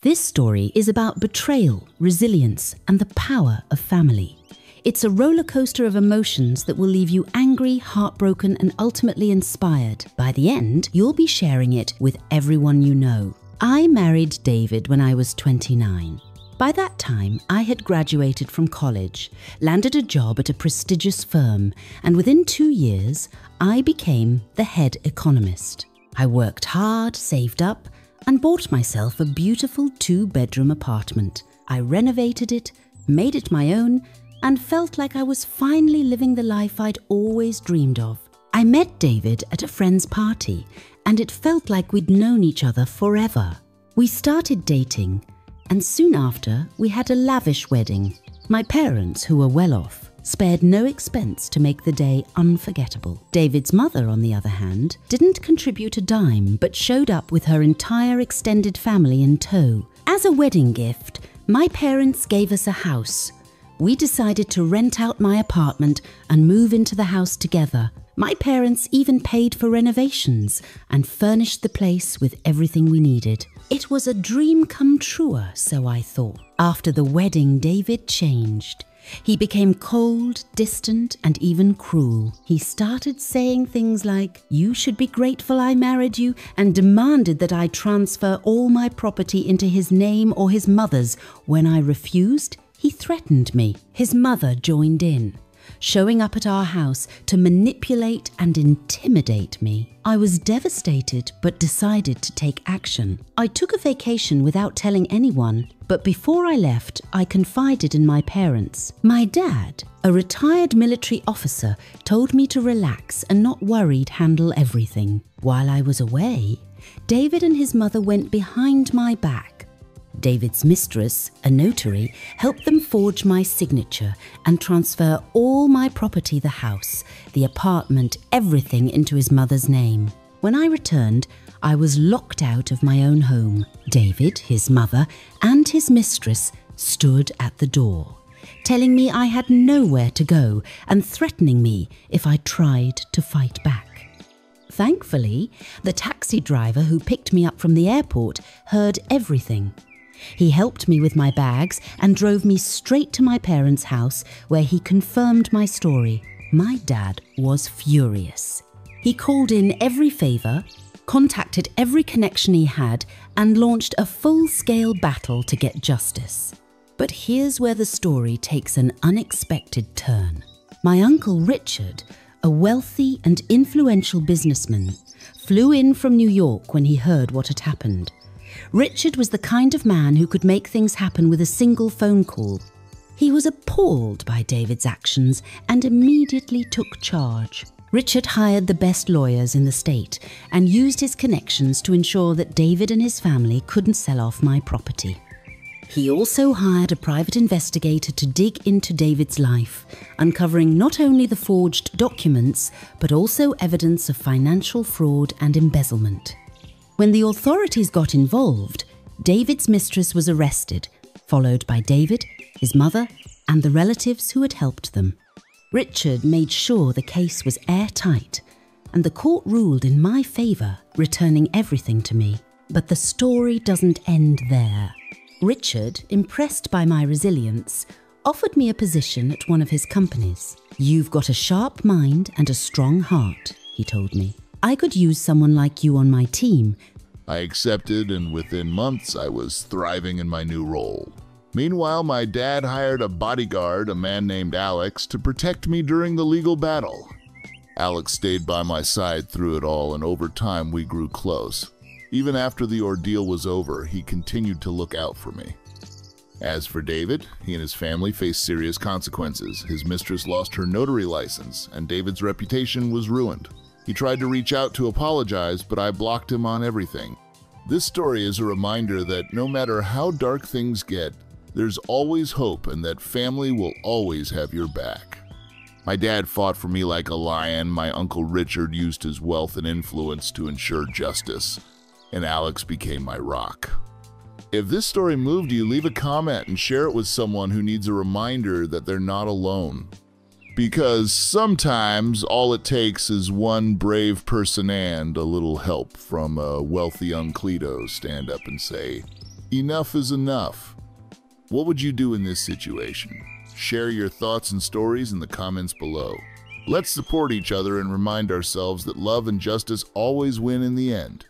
This story is about betrayal, resilience, and the power of family. It's a roller coaster of emotions that will leave you angry, heartbroken, and ultimately inspired. By the end, you'll be sharing it with everyone you know. I married David when I was 29. By that time, I had graduated from college, landed a job at a prestigious firm, and within 2 years, I became the head economist. I worked hard, saved up, and bought myself a beautiful 2-bedroom apartment. I renovated it, made it my own, and felt like I was finally living the life I'd always dreamed of. I met David at a friend's party, and it felt like we'd known each other forever. We started dating, and soon after, we had a lavish wedding. My parents, who were well off, spared no expense to make the day unforgettable. David's mother, on the other hand, didn't contribute a dime, but showed up with her entire extended family in tow. As a wedding gift, my parents gave us a house. We decided to rent out my apartment and move into the house together. My parents even paid for renovations and furnished the place with everything we needed. It was a dream come truer, so I thought. After the wedding, David changed. He became cold, distant, and even cruel. He started saying things like, "You should be grateful I married you," and demanded that I transfer all my property into his name or his mother's. When I refused, he threatened me. His mother joined in, showing up at our house to manipulate and intimidate me. I was devastated, but decided to take action. I took a vacation without telling anyone, but before I left, I confided in my parents. My dad, a retired military officer, told me to relax and not worried handle everything. While I was away, David and his mother went behind my back. David's mistress, a notary, helped them forge my signature and transfer all my property, the house, the apartment, everything into his mother's name. When I returned, I was locked out of my own home. David, his mother, and his mistress stood at the door, telling me I had nowhere to go and threatening me if I tried to fight back. Thankfully, the taxi driver who picked me up from the airport heard everything. He helped me with my bags and drove me straight to my parents' house, where he confirmed my story. My dad was furious. He called in every favor, contacted every connection he had, and launched a full-scale battle to get justice. But here's where the story takes an unexpected turn. My uncle Richard, a wealthy and influential businessman, flew in from New York when he heard what had happened. Richard was the kind of man who could make things happen with a single phone call. He was appalled by David's actions and immediately took charge. Richard hired the best lawyers in the state and used his connections to ensure that David and his family couldn't sell off my property. He also hired a private investigator to dig into David's life, uncovering not only the forged documents, but also evidence of financial fraud and embezzlement. When the authorities got involved, David's mistress was arrested, followed by David, his mother, and the relatives who had helped them. Richard made sure the case was airtight, and the court ruled in my favor, returning everything to me. But the story doesn't end there. Richard, impressed by my resilience, offered me a position at one of his companies. "You've got a sharp mind and a strong heart," he told me. "I could use someone like you on my team." I accepted, and within months I was thriving in my new role. Meanwhile, my dad hired a bodyguard, a man named Alex, to protect me during the legal battle. Alex stayed by my side through it all, and over time we grew close. Even after the ordeal was over, he continued to look out for me. As for David, he and his family faced serious consequences. His mistress lost her notary license, and David's reputation was ruined. He tried to reach out to apologize, but I blocked him on everything. This story is a reminder that no matter how dark things get, there's always hope, and that family will always have your back. My dad fought for me like a lion, my Uncle Richard used his wealth and influence to ensure justice, and Alex became my rock. If this story moved you, leave a comment and share it with someone who needs a reminder that they're not alone. Because sometimes all it takes is one brave person and a little help from a wealthy Uncleto stand up and say, Enough is enough. What would you do in this situation? Share your thoughts and stories in the comments below. Let's support each other and remind ourselves that love and justice always win in the end.